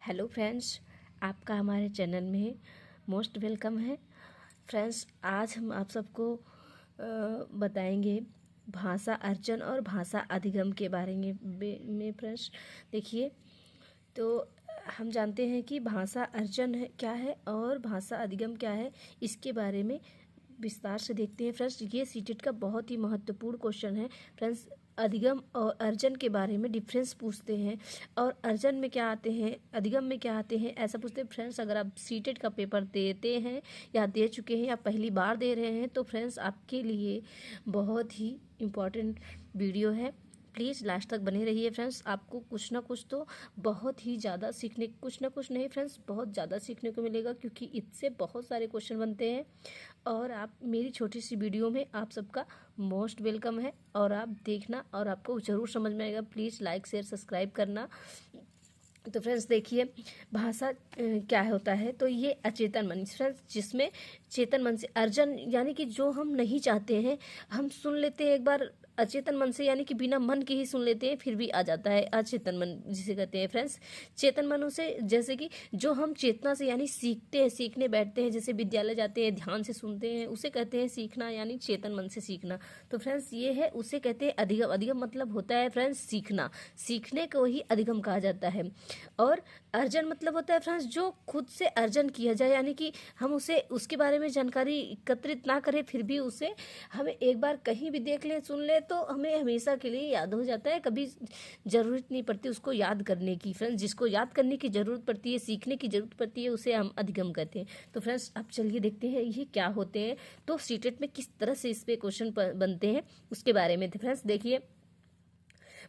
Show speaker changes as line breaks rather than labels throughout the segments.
Hello friends, आपका हमारे channel में मोस्ट वेलकम है। फ्रेंड्स, आज हम आप सबको बताएंगे भाषा अर्जन और भाषा अधिगम के बारे में फ्रेंड्स देखिए। तो हम जानते हैं कि भाषा अर्जन है क्या है और भाषा अधिगम क्या है, इसके बारे में विस्तार से देखते हैं। फ्रेंड्स, ये सीटेट का बहुत ही महत्वपूर्ण क्वेश्चन है। फ्रेंड्स, अधिगम और अर्जन के बारे में डिफरेंस पूछते हैं और अर्जन में क्या आते हैं, अधिगम में क्या आते हैं, ऐसा पूछते हैं। फ्रेंड्स, अगर आप सीटेट का पेपर देते हैं या दे चुके हैं या पहली बार दे रहे हैं तो फ्रेंड्स आपके लिए बहुत ही इम्पोर्टेंट वीडियो है। प्लीज़ लास्ट तक बने रहिए फ्रेंड्स। आपको कुछ ना कुछ तो बहुत ही ज़्यादा सीखने, कुछ ना कुछ नहीं फ्रेंड्स, बहुत ज़्यादा सीखने को मिलेगा, क्योंकि इससे बहुत सारे क्वेश्चन बनते हैं और आप मेरी छोटी सी वीडियो में आप सबका मोस्ट वेलकम है और आप देखना और आपको ज़रूर समझ में आएगा। प्लीज़ लाइक शेयर सब्सक्राइब करना। तो फ्रेंड्स देखिए, भाषा क्या होता है, तो ये अचेतन मन फ्रेंड्स, जिसमें चेतन मन से अर्जन यानी कि जो हम नहीं चाहते हैं हम सुन लेते हैं एक बार अचेतन मन से, यानी कि बिना मन के ही सुन लेते हैं, फिर भी आ जाता है अचेतन मन जिसे कहते हैं फ्रेंड्स। चेतन मनों से जैसे कि जो हम चेतना से यानी सीखते हैं, सीखने बैठते हैं, जैसे विद्यालय जाते हैं ध्यान से सुनते हैं, उसे कहते हैं सीखना, यानी चेतन मन से सीखना। तो फ्रेंड्स ये है, उसे कहते हैं अधिगम। अधिगम मतलब होता है फ्रेंड्स सीखना, सीखने को ही अधिगम कहा जाता है। और अर्जन मतलब होता है फ्रेंड्स जो खुद से अर्जन किया जाए, यानी कि हम उसे उसके बारे में जानकारी एकत्रित ना करें, फिर भी उसे हमें एक बार कहीं भी देख ले सुन ले तो हमें हमेशा के लिए याद हो जाता है, कभी ज़रूरत नहीं पड़ती उसको याद करने की। फ्रेंड्स, जिसको याद करने की ज़रूरत पड़ती है, सीखने की ज़रूरत पड़ती है, उसे हम अधिगम कहते हैं। तो फ्रेंड्स अब चलिए देखते हैं ये क्या होते हैं, तो सीटेट में किस तरह से इस पे क्वेश्चन बनते हैं उसके बारे में। फ्रेंड्स देखिए,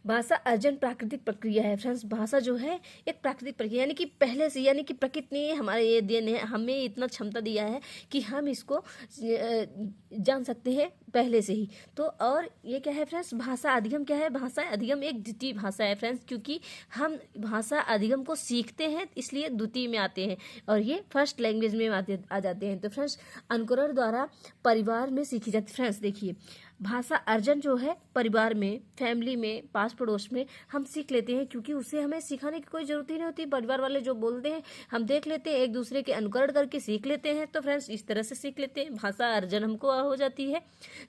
भाषा अर्जन प्राकृतिक प्रक्रिया है। फ्रेंड्स, भाषा जो है एक प्राकृतिक प्रक्रिया, यानी कि पहले से, यानी कि प्रकृति ने हमारे ये देन है, हमें इतना क्षमता दिया है कि हम इसको जान सकते हैं पहले से ही। तो और ये क्या है फ्रेंड्स, भाषा अधिगम क्या है, भाषा अधिगम एक द्वितीय भाषा है फ्रेंड्स, क्योंकि हम भाषा अधिगम को सीखते हैं इसलिए द्वितीय में आते हैं और ये फर्स्ट लैंग्वेज में आ जाते हैं। तो फ्रेंड्स, अनुकरण द्वारा परिवार में सीखी जाती। फ्रेंड्स देखिए, भाषा अर्जन जो है परिवार में, फैमिली में, पास पड़ोस में हम सीख लेते हैं, क्योंकि उसे हमें सिखाने की कोई ज़रूरत ही नहीं होती। परिवार वाले जो बोलते हैं हम देख लेते हैं, एक दूसरे के अनुकरण करके सीख लेते हैं। तो फ्रेंड्स इस तरह से सीख लेते हैं, भाषा अर्जन हमको हो जाती है।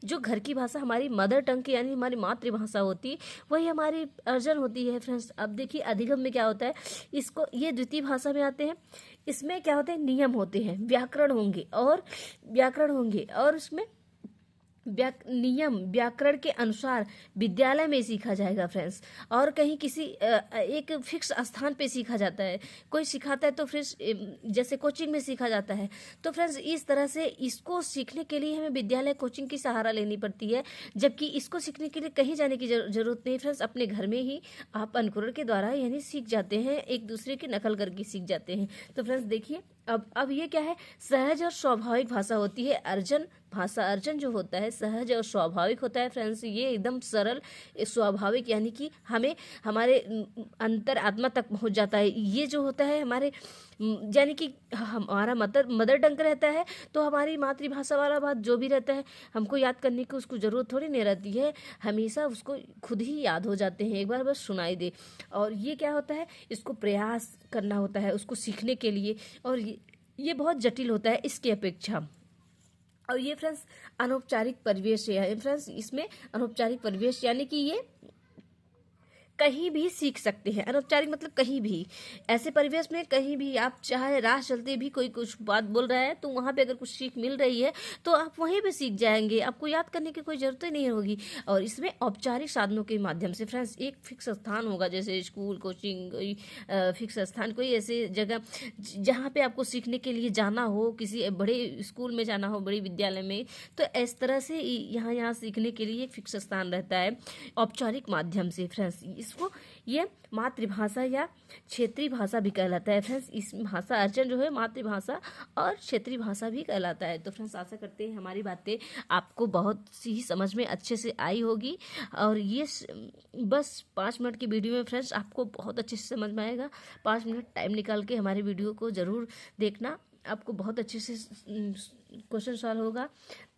जो घर की भाषा हमारी मदर टंग की यानी हमारी मातृभाषा होती है, वही हमारी अर्जन होती है। फ्रेंड्स अब देखिए, अधिगम में क्या होता है, इसको ये द्वितीय भाषा में आते हैं। इसमें क्या होते हैं, नियम होते हैं, व्याकरण होंगे और उसमें नियम व्याकरण के अनुसार विद्यालय में सीखा जाएगा फ्रेंड्स, और कहीं किसी एक फिक्स स्थान पे सीखा जाता है। कोई सिखाता है तो फिर जैसे कोचिंग में सीखा जाता है। तो फ्रेंड्स इस तरह से इसको सीखने के लिए हमें विद्यालय कोचिंग की सहारा लेनी पड़ती है, जबकि इसको सीखने के लिए कहीं जाने की जरूरत नहीं फ्रेंड्स। अपने घर में ही आप अनुकरण के द्वारा यानी सीख जाते हैं, एक दूसरे की नकल करके सीख जाते हैं। तो फ्रेंड्स देखिए, अब ये क्या है, सहज और स्वाभाविक भाषा होती है अर्जन। भाषा अर्जन जो होता है सहज और स्वाभाविक होता है फ्रेंड्स, ये एकदम सरल स्वाभाविक, यानी कि हमें हमारे अंतर आत्मा तक पहुंच जाता है। ये जो होता है हमारे यानी कि हमारा मदर टंग रहता है, तो हमारी मातृभाषा वाला बात जो भी रहता है हमको याद करने की उसको ज़रूरत थोड़ी नहीं रहती है, हमेशा उसको खुद ही याद हो जाते हैं, एक बार बस सुनाई दे। और ये क्या होता है, इसको प्रयास करना होता है उसको सीखने के लिए, और ये बहुत जटिल होता है इसकी अपेक्षा। और ये फ्रेंड्स अनौपचारिक परिवेश है। फ्रेंड्स इसमें अनौपचारिक परिवेश यानी कि ये कहीं भी सीख सकते हैं। अनौपचारिक मतलब कहीं भी, ऐसे परिवेश में कहीं भी आप चाहे राह चलते भी कोई कुछ बात बोल रहा है तो वहाँ पे अगर कुछ सीख मिल रही है तो आप वहीं पे सीख जाएंगे, आपको याद करने की कोई ज़रूरत ही नहीं होगी। और इसमें औपचारिक साधनों के माध्यम से फ्रेंड्स एक फिक्स स्थान होगा, जैसे स्कूल, कोचिंग, कोई फिक्स स्थान, कोई ऐसे जगह जहाँ पे आपको सीखने के लिए जाना हो, किसी बड़े स्कूल में जाना हो, बड़े विद्यालय में, तो इस तरह से यहाँ सीखने के लिए एक फिक्स स्थान रहता है औपचारिक माध्यम से। फ्रेंड्स इसको ये मातृभाषा या क्षेत्रीय भाषा भी कहलाता है फ्रेंड्स। इस भाषा अर्जन जो है मातृभाषा और क्षेत्रीय भाषा भी कहलाता है। तो फ्रेंड्स आशा करते हैं हमारी बातें आपको बहुत सी समझ में अच्छे से आई होगी, और ये बस 5 मिनट की वीडियो में फ्रेंड्स आपको बहुत अच्छे से समझ में आएगा। 5 मिनट टाइम निकाल के हमारी वीडियो को ज़रूर देखना, आपको बहुत अच्छे से क्वेश्चन सॉल्व होगा।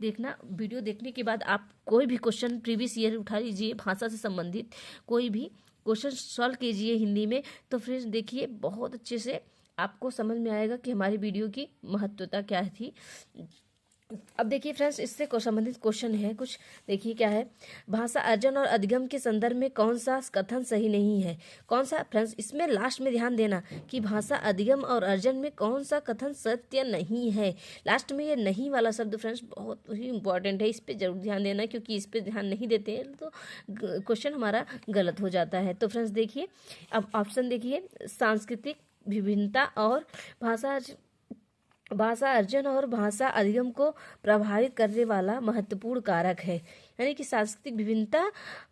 देखना, वीडियो देखने के बाद आप कोई भी क्वेश्चन प्रीवियस ईयर उठा लीजिए, भाषा से संबंधित कोई भी, क्वेश्चन सॉल्व कीजिए हिंदी में, तो फिर देखिए बहुत अच्छे से आपको समझ में आएगा कि हमारी वीडियो की महत्वता क्या थी। अब देखिए फ्रेंड्स, इससे संबंधित क्वेश्चन है कुछ, देखिए क्या है। भाषा अर्जन और अधिगम के संदर्भ में कौन सा कथन सही नहीं है? कौन सा फ्रेंड्स, इसमें लास्ट में ध्यान देना कि भाषा अधिगम और अर्जन में कौन सा कथन सत्य नहीं है। लास्ट में ये नहीं वाला शब्द फ्रेंड्स बहुत ही इंपॉर्टेंट है, इस पर जरूर ध्यान देना, क्योंकि इस पर ध्यान नहीं देते हैं तो क्वेश्चन हमारा गलत हो जाता है। तो फ्रेंड्स देखिए, अब ऑप्शन देखिए, सांस्कृतिक विभिन्नता और भाषा अर्जन और भाषा अधिगम को प्रभावित करने वाला महत्वपूर्ण कारक है। यानी कि सांस्कृतिक विभिन्नता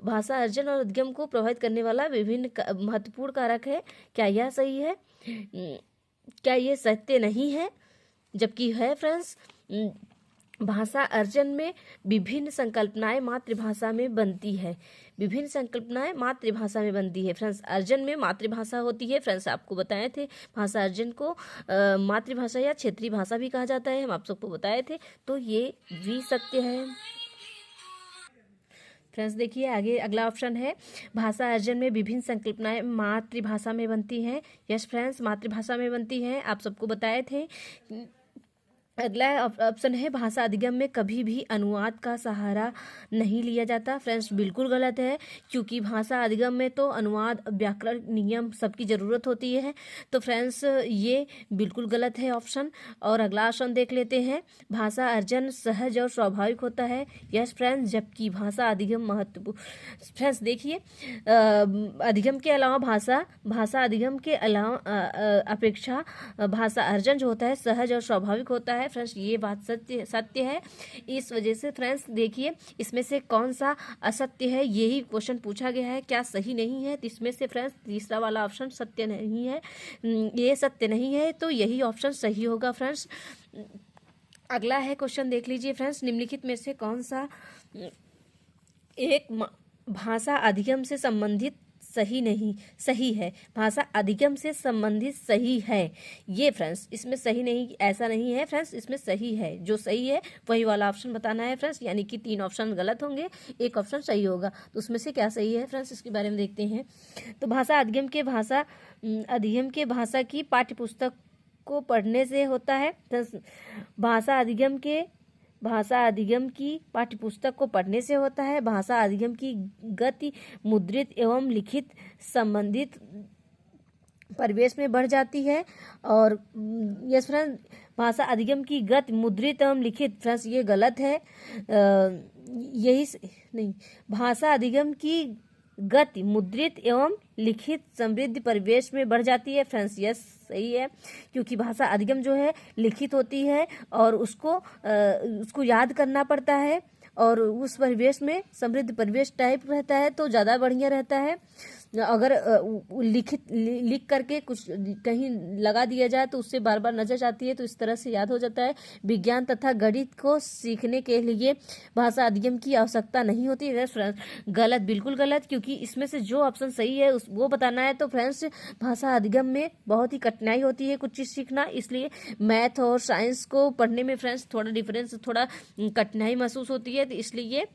भाषा अर्जन और अधिगम को प्रभावित करने वाला महत्वपूर्ण कारक है। क्या यह सही है? क्या ये सत्य नहीं है? जबकि है फ्रेंड्स, भाषा अर्जन में विभिन्न संकल्पनाएं मातृभाषा में बनती है। विभिन्न संकल्पनाएं मातृभाषा में बनती है फ्रेंड्स। अर्जन में मातृभाषा होती है फ्रेंड्स, आपको बताए थे। भाषा अर्जन को मातृभाषा या क्षेत्रीय भाषा भी कहा जाता है, हम आप सबको बताए थे। तो ये भी सत्य है फ्रेंड्स। देखिए आगे अगला ऑप्शन है, भाषा अर्जन में विभिन्न संकल्पनाएं मातृभाषा में बनती हैं। यस फ्रेंड्स, मातृभाषा में बनती हैं, आप सबको बताए थे। अगला ऑप्शन है, भाषा अधिगम में कभी भी अनुवाद का सहारा नहीं लिया जाता। फ्रेंड्स बिल्कुल गलत है, क्योंकि भाषा अधिगम में तो अनुवाद, व्याकरण, नियम सबकी ज़रूरत होती है। तो फ्रेंड्स ये बिल्कुल गलत है ऑप्शन। और अगला ऑप्शन देख लेते हैं, भाषा अर्जन सहज और स्वाभाविक होता है। यस फ्रेंड्स, जबकि भाषा अधिगम महत्वपूर्ण। फ्रेंड्स देखिए, अधिगम के अलावा भाषा अधिगम के अलावा अपेक्षा भाषा अर्जन जो होता है सहज और स्वाभाविक होता है। फ्रेंड्स ये बात सत्य है। इस वजह से फ्रेंड्स देखिए, इसमें से कौन सा असत्य है, यही क्वेश्चन पूछा गया है, क्या सही नहीं है। तो इसमें से फ्रेंड्स तीसरा वाला ऑप्शन सत्य नहीं है, ये सत्य नहीं है, तो यही ऑप्शन सही होगा फ्रेंड्स। अगला है क्वेश्चन देख लीजिए फ्रेंड्स, निम्नलिखित में से कौन सा एक भाषा अधिगम से संबंधित सही है। भाषा अधिगम से संबंधित सही है। ये फ्रेंड्स इसमें सही नहीं, ऐसा नहीं है फ्रेंड्स, इसमें सही है। जो सही है वही वाला ऑप्शन बताना है फ्रेंड्स, यानी कि 3 ऑप्शन गलत होंगे, एक ऑप्शन सही होगा। तो उसमें से क्या सही है फ्रेंड्स, इसके बारे में देखते हैं। तो भाषा अधिगम के भाषा की पाठ्यपुस्तक को पढ़ने से होता है। भाषा अधिगम की पाठ्यपुस्तक को पढ़ने से होता है। भाषा अधिगम की गति मुद्रित एवं लिखित संबंधित परिवेश में बढ़ जाती है। और यस फ्रेंड्स, भाषा अधिगम की गति मुद्रित एवं लिखित, फ्रेंड्स ये गलत है। यही नहीं, भाषा अधिगम की गति मुद्रित एवं लिखित समृद्ध परिवेश में बढ़ जाती है। फ्रेंड्स यस सही है, क्योंकि भाषा अधिगम जो है लिखित होती है और उसको याद करना पड़ता है, और उस परिवेश में समृद्ध परिवेश टाइप रहता है तो ज़्यादा बढ़िया रहता है। अगर लिख करके कुछ कहीं लगा दिया जाए तो उससे बार बार नजर आती है, तो इस तरह से याद हो जाता है। विज्ञान तथा गणित को सीखने के लिए भाषा अधिगम की आवश्यकता नहीं होती है। फ्रेंड्स गलत, बिल्कुल गलत, क्योंकि इसमें से जो ऑप्शन सही है वो बताना है। तो फ्रेंड्स भाषा अधिगम में बहुत ही कठिनाई होती है कुछ चीज़ सीखना, इसलिए मैथ और साइंस को पढ़ने में फ्रेंड्स थोड़ा डिफरेंस, थोड़ा कठिनाई महसूस होती है। तो इसलिए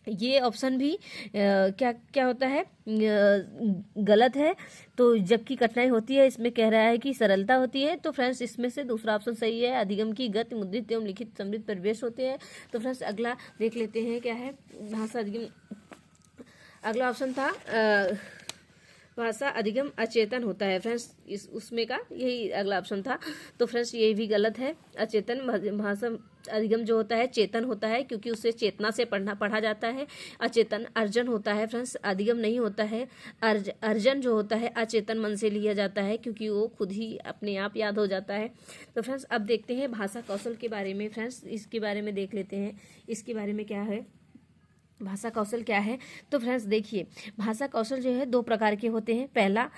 ये ऑप्शन भी क्या होता है, गलत है। तो जबकि कठिनाई होती है, इसमें कह रहा है कि सरलता होती है। तो फ्रेंड्स इसमें से दूसरा ऑप्शन सही है, अधिगम की गति मुद्रित एवं लिखित समृद्ध परिवेश होते हैं। तो फ्रेंड्स अगला देख लेते हैं क्या है, भाषा अधिगम। अगला ऑप्शन था भाषा अधिगम अचेतन होता है। फ्रेंड्स उसमें का यही अगला ऑप्शन था। तो फ्रेंड्स ये भी गलत है। अचेतन भाषा अधिगम जो होता है चेतन होता है, क्योंकि उसे चेतना से पढ़ा जाता है। अचेतन अर्जन होता है फ्रेंड्स, अधिगम नहीं होता है। अर्जन जो होता है अचेतन मन से लिया जाता है, क्योंकि वो खुद ही अपने आप याद हो जाता है। तो फ्रेंड्स अब देखते हैं भाषा कौशल के बारे में। फ्रेंड्स इसके बारे में देख लेते हैं, इसके बारे में क्या है, भाषा कौशल क्या है। तो फ्रेंड्स देखिए, भाषा कौशल जो है 2 प्रकार के होते हैं। पहला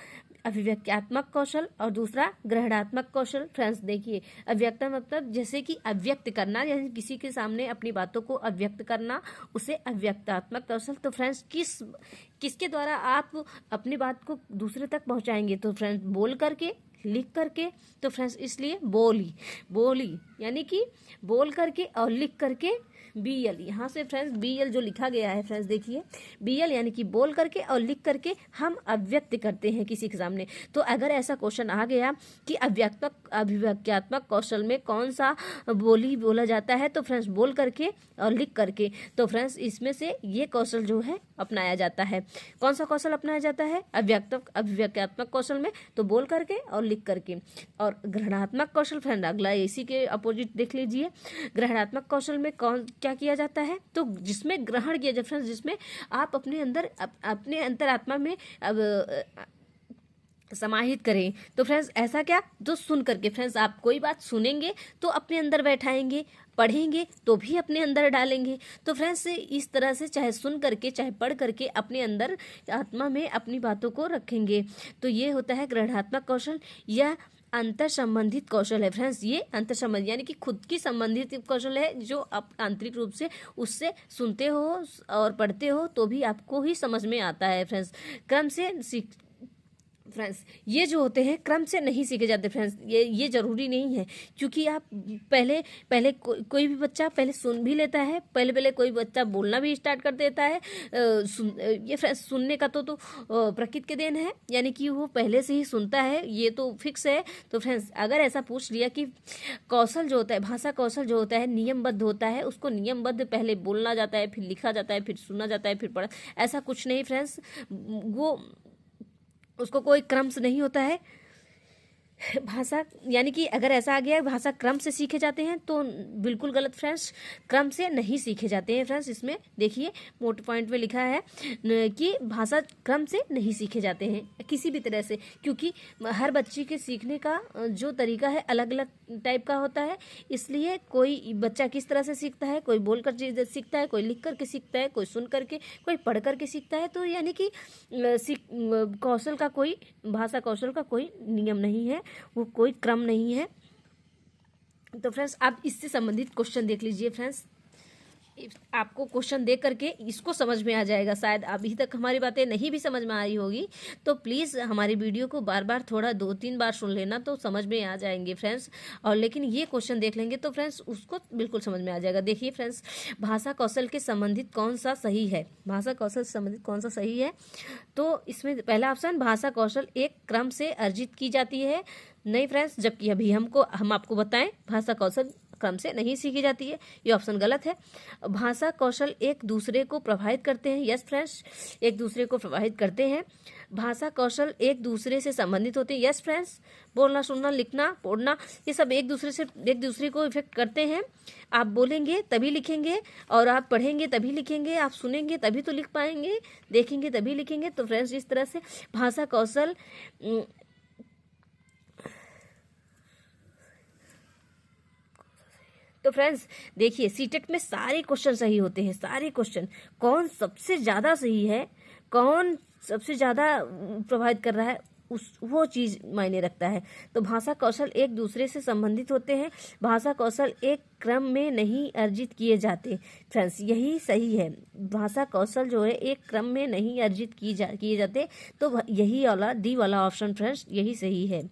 अभिव्यक्त्यात्मक कौशल और दूसरा ग्रहणात्मक कौशल। फ्रेंड्स देखिए, अभिव्यक्ता मतलब जैसे कि अभिव्यक्त करना, यानी किसी के सामने अपनी बातों को अभिव्यक्त करना, उसे अभिव्यक्तात्मक कौशल। तो फ्रेंड्स किसके द्वारा आप अपनी बात को दूसरे तक पहुंचाएंगे, तो फ्रेंड्स बोल करके लिख करके, तो फ्रेंड्स इसलिए बोली, बोली यानी कि बोल करके और लिख करके BL, यहाँ से फ्रेंड्स BL जो लिखा गया है फ्रेंड्स देखिए, BL यानी कि बोल करके और लिख करके हम अभिव्यक्त करते हैं किसी के सामने। तो अगर ऐसा क्वेश्चन आ गया कि अभिव्यक्त्यात्मक कौशल में कौन सा बोली बोला जाता है, तो फ्रेंड्स बोल करके और लिख करके, तो फ्रेंड्स इसमें से ये कौशल जो है अपनाया जाता है। कौन सा कौशल अपनाया जाता है? अभिव्यक्त्यात्मक कौशल में तो बोल करके और लिख करके। और ग्रहणात्मक कौशल फ्रेंड अगला इसी के अपोजिट देख लीजिए। ग्रहणात्मक कौशल में कौन क्या किया जाता है? तो जिसमें ग्रहण किया जाए फ्रेंड्स, जिसमें आप अपने अंदर अपने अंतरात्मा में समाहित करें। तो फ्रेंड्स ऐसा क्या? जो सुन करके फ्रेंड्स आप कोई बात सुनेंगे तो अपने अंदर बैठाएंगे, पढ़ेंगे तो भी अपने अंदर डालेंगे। तो फ्रेंड्स इस तरह से चाहे सुन करके चाहे पढ़ करके अपने अंदर आत्मा में अपनी बातों को रखेंगे। तो ये होता है ग्रहणात्मक कौशल या अंतर संबंधित कौशल है फ्रेंड्स। ये अंतर संबंधित यानी कि खुद की संबंधित कौशल है, जो आप आंतरिक रूप से उससे सुनते हो और पढ़ते हो तो भी आपको ही समझ में आता है फ्रेंड्स। क्रम से सीख फ्रेंड्स ये जो होते हैं क्रम से नहीं सीखे जाते फ्रेंड्स, ये जरूरी नहीं है, क्योंकि आप पहले कोई भी बच्चा पहले सुन भी लेता है, पहले कोई बच्चा बोलना भी स्टार्ट कर देता है। ये फ्रेंड्स सुनने का तो प्रकृति के देन है, यानी कि वो पहले से ही सुनता है, ये तो फिक्स है। तो फ्रेंड्स अगर ऐसा पूछ लिया कि कौशल जो होता है, भाषा कौशल जो होता है नियमबद्ध होता है, उसको नियमबद्ध पहले बोलना जाता है, फिर लिखा जाता है, फिर सुना जाता है, फिर पढ़ा, ऐसा कुछ नहीं फ्रेंड्स। वो उसको कोई क्रम से नहीं होता है भाषा, यानी कि अगर ऐसा आ गया भाषा क्रम से सीखे जाते हैं तो बिल्कुल गलत फ्रेंड्स, क्रम से नहीं सीखे जाते हैं फ्रेंड्स। इसमें देखिए मोटे पॉइंट में लिखा है कि भाषा क्रम से नहीं सीखे जाते हैं किसी भी तरह से, क्योंकि हर बच्चे के सीखने का जो तरीका है अलग अलग टाइप का होता है। इसलिए कोई बच्चा किस तरह से सीखता है, कोई बोल कर चीज़ सीखता है, कोई लिख करके सीखता है, कोई सुन करके, कोई पढ़ करके सीखता है। तो यानी कि कौशल का कोई, भाषा कौशल का कोई नियम नहीं है, वो कोई क्रम नहीं है। तो फ्रेंड्स आप इससे संबंधित क्वेश्चन देख लीजिए फ्रेंड्स, आपको क्वेश्चन देख करके इसको समझ में आ जाएगा। शायद अभी तक हमारी बातें नहीं भी समझ में आई होगी, तो प्लीज़ हमारी वीडियो को बार बार थोड़ा 2-3 बार सुन लेना, तो समझ में आ जाएंगे फ्रेंड्स। और लेकिन ये क्वेश्चन देख लेंगे तो फ्रेंड्स उसको बिल्कुल समझ में आ जाएगा। देखिए फ्रेंड्स, भाषा कौशल के संबंधित कौन सा सही है, भाषा कौशल से संबंधित कौन सा सही है? तो इसमें पहला ऑप्शन, भाषा कौशल एक क्रम से अर्जित की जाती है। नहीं फ्रेंड्स, जबकि अभी हम आपको बताएं भाषा कौशल क्रम से नहीं सीखी जाती है, ये ऑप्शन गलत है। भाषा कौशल एक दूसरे को प्रभावित करते हैं। यस फ्रेंड्स, एक दूसरे को प्रभावित करते हैं। भाषा कौशल एक दूसरे से संबंधित होते हैं। यस फ्रेंड्स, बोलना, सुनना, लिखना, पढ़ना, ये सब एक दूसरे को इफेक्ट करते हैं। आप बोलेंगे तभी लिखेंगे, और आप पढ़ेंगे तभी लिखेंगे, आप सुनेंगे तभी तो लिख पाएंगे, देखेंगे तभी लिखेंगे। तो फ्रेंड्स इस तरह से भाषा कौशल तो फ्रेंड्स देखिए सीटेट में सारे क्वेश्चन सही होते हैं, सारे क्वेश्चन। कौन सबसे ज़्यादा सही है, कौन सबसे ज़्यादा प्रभावित कर रहा है, वो चीज़ मायने रखता है। तो भाषा कौशल एक दूसरे से संबंधित होते हैं। भाषा कौशल एक क्रम में नहीं अर्जित किए जाते फ्रेंड्स, यही सही है। भाषा कौशल जो है एक क्रम में नहीं अर्जित किए जाते, तो यही वाला डी वाला ऑप्शन फ्रेंड्स यही सही है,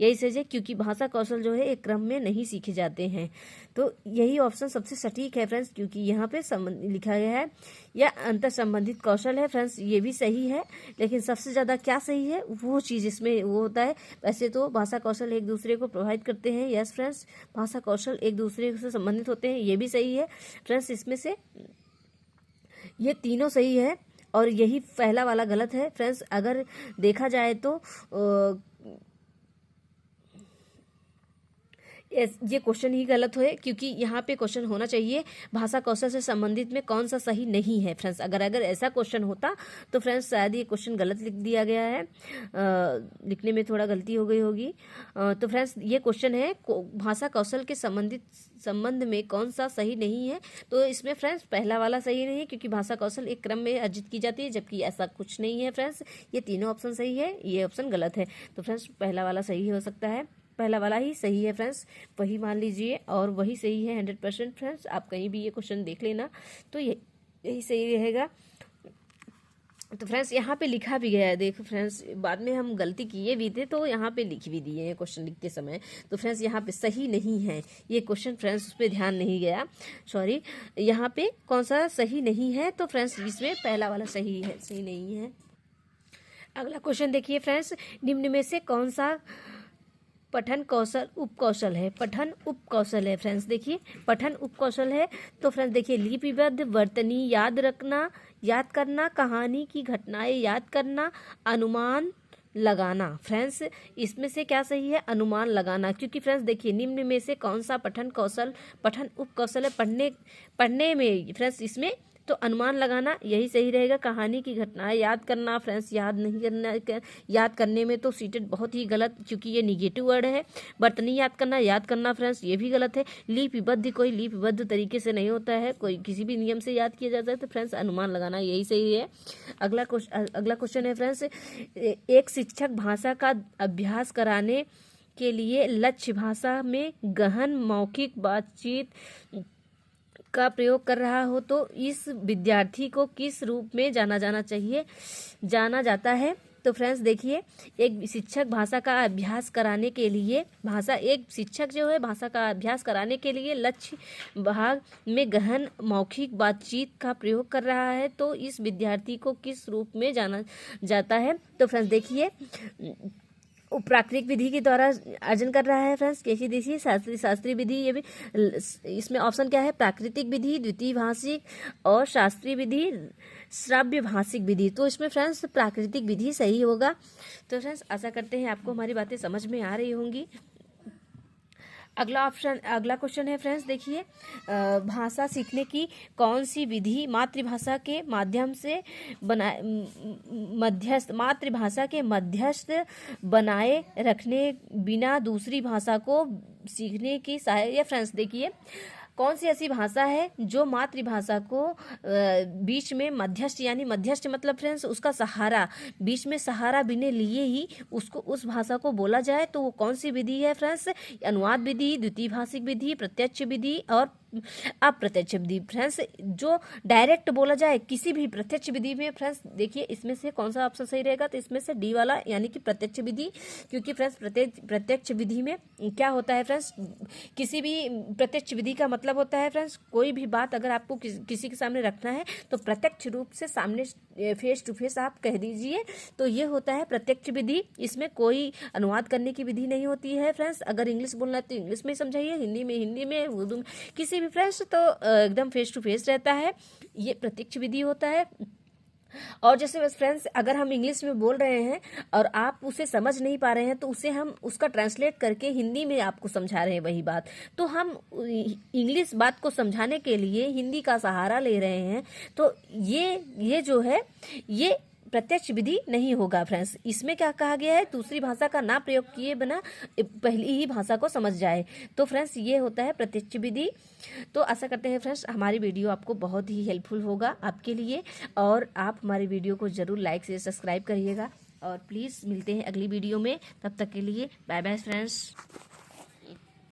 यही सही है, क्योंकि भाषा कौशल जो है एक क्रम में नहीं सीखे जाते हैं। तो यही ऑप्शन सबसे सटीक है फ्रेंड्स, क्योंकि यहाँ पे लिखा गया है या अंतर संबंधित कौशल है फ्रेंड्स, ये भी सही है। लेकिन सबसे ज़्यादा क्या सही है वो चीज़ इसमें वो होता है। वैसे तो भाषा कौशल एक दूसरे को प्रभावित करते हैं। यस फ्रेंड्स, भाषा कौशल एक दूसरे से संबंधित होते हैं, ये भी सही है फ्रेंड्स। इसमें से ये तीनों सही है और यही पहला वाला गलत है फ्रेंड्स। अगर देखा जाए तो ये क्वेश्चन ही गलत है, क्योंकि यहाँ पे क्वेश्चन होना चाहिए भाषा कौशल से संबंधित में कौन सा सही नहीं है फ्रेंड्स। अगर ऐसा क्वेश्चन होता तो फ्रेंड्स शायद ये क्वेश्चन गलत लिख दिया गया है, लिखने में थोड़ा गलती हो गई होगी। तो फ्रेंड्स ये क्वेश्चन है भाषा कौशल के संबंध में कौन सा सही नहीं है। तो इसमें फ्रेंड्स पहला वाला सही नहीं है, क्योंकि भाषा कौशल एक क्रम में अर्जित की जाती है, जबकि ऐसा कुछ नहीं है फ्रेंड्स। ये तीनों ऑप्शन सही है, ये ऑप्शन गलत है। तो फ्रेंड्स पहला वाला सही हो सकता है, पहला वाला ही सही है फ्रेंड्स, वही मान लीजिए और वही सही है 100% फ्रेंड्स। आप कहीं भी ये क्वेश्चन देख लेना तो यही सही रहेगा। तो फ्रेंड्स यहाँ पे लिखा भी गया है, देखो फ्रेंड्स बाद में हम गलती किए भी थे तो यहाँ पे लिख भी दिए हैं क्वेश्चन लिखते समय। तो फ्रेंड्स यहाँ पे सही नहीं है ये क्वेश्चन, फ्रेंड्स उस पर ध्यान नहीं गया, सॉरी। यहाँ पे कौन सा सही नहीं है, तो फ्रेंड्स इसमें पहला वाला सही है, सही नहीं है। अगला क्वेश्चन देखिए फ्रेंड्स, निम्न में से कौन सा पठन कौशल उपकौशल है? पठन उपकौशल है फ्रेंड्स, देखिए पठन उपकौशल है। तो फ्रेंड्स देखिए, लिपिबद्ध वर्तनी याद रखना, याद करना, कहानी की घटनाएं याद करना, अनुमान लगाना। फ्रेंड्स इसमें से क्या सही है? अनुमान लगाना, क्योंकि फ्रेंड्स देखिए निम्न में से कौन सा पठन कौशल, पठन उपकौशल है? पढ़ने में फ्रेंड्स इसमें तो अनुमान लगाना यही सही रहेगा। कहानी की घटनाएं याद करना, फ्रेंड्स याद नहीं करना, याद करने में तो सीटेड बहुत ही गलत, क्योंकि ये निगेटिव वर्ड है। बर्तनी याद करना फ्रेंड्स ये भी गलत है। लिपिबद्ध कोई लिपिबद्ध तरीके से नहीं होता है, कोई किसी भी नियम से याद किया जाता है। तो फ्रेंड्स अनुमान लगाना यही सही है। अगला क्वेश्चन है फ्रेंड्स, एक शिक्षक भाषा का अभ्यास कराने के लिए लक्ष्य भाषा में गहन मौखिक बातचीत का प्रयोग कर रहा हो तो इस विद्यार्थी को किस रूप में जाना जाता है? तो फ्रेंड्स देखिए, एक शिक्षक भाषा का अभ्यास कराने के लिए, एक शिक्षक जो है भाषा का अभ्यास कराने के लिए लक्ष्य भाग में गहन मौखिक बातचीत का प्रयोग कर रहा है तो इस विद्यार्थी को किस रूप में जाना जाता है? तो फ्रेंड्स देखिए, प्राकृतिक विधि के द्वारा अर्जन कर रहा है फ्रेंड्स। कैसी देखिए, शास्त्रीय विधि, ये भी इसमें ऑप्शन क्या है? प्राकृतिक विधि, द्वितीय भाषिक और शास्त्रीय विधि, श्राव्य भाषिक विधि। तो इसमें फ्रेंड्स प्राकृतिक विधि सही होगा। तो फ्रेंड्स आशा करते हैं आपको हमारी बातें समझ में आ रही होंगी। अगला क्वेश्चन है फ्रेंड्स, देखिए भाषा सीखने की कौन सी विधि मातृभाषा के माध्यम से मातृभाषा के मध्यस्थ बनाए रखने बिना दूसरी भाषा को सीखने की सहायक? फ्रेंड्स देखिए, कौन सी ऐसी भाषा है जो मातृभाषा को बीच में मध्यस्थ, यानी मध्यस्थ मतलब फ्रेंड्स उसका सहारा, बीच में सहारा बिना लिए ही उसको उस भाषा को बोला जाए, तो वो कौन सी विधि है फ्रेंड्स? अनुवाद विधि, द्वितीय भाषिक विधि, प्रत्यक्ष विधि और अप्रत्यक्ष विधि। फ्रेंड्स जो डायरेक्ट बोला जाए किसी भी प्रत्यक्ष विधि में, फ्रेंड्स देखिए इसमें से कौन सा ऑप्शन सही रहेगा? तो इसमें से डी वाला, यानी कि प्रत्यक्ष विधि। क्योंकि फ्रेंड्स प्रत्यक्ष विधि में क्या होता है फ्रेंड्स, किसी भी प्रत्यक्ष विधि का मतलब होता है फ्रेंड्स, कोई भी बात अगर आपको किसी के सामने रखना है तो प्रत्यक्ष रूप से सामने फेस टू फेस आप कह दीजिए, तो ये होता है प्रत्यक्ष विधि। इसमें कोई अनुवाद करने की विधि नहीं होती है फ्रेंड्स। अगर इंग्लिश बोलना है तो इंग्लिश में समझाइए, हिंदी में, उर्दू में, किसी भी फ्रेंड्स तो एकदम फेस टू फेस रहता है, ये प्रत्यक्ष विधि होता है। और जैसे बस फ्रेंड्स अगर हम इंग्लिश में बोल रहे हैं और आप उसे समझ नहीं पा रहे हैं तो उसे हम उसका ट्रांसलेट करके हिंदी में आपको समझा रहे हैं वही बात, तो हम इंग्लिश बात को समझाने के लिए हिंदी का सहारा ले रहे हैं, तो ये जो है ये प्रत्यक्ष विधि नहीं होगा फ्रेंड्स। इसमें क्या कहा गया है? दूसरी भाषा का ना प्रयोग किए बिना पहली ही भाषा को समझ जाए, तो फ्रेंड्स ये होता है प्रत्यक्ष विधि। तो आशा करते हैं फ्रेंड्स हमारी वीडियो आपको बहुत ही हेल्पफुल होगा आपके लिए, और आप हमारी वीडियो को ज़रूर लाइक से सब्सक्राइब करिएगा। और प्लीज़ मिलते हैं अगली वीडियो में, तब तक के लिए बाय बाय फ्रेंड्स।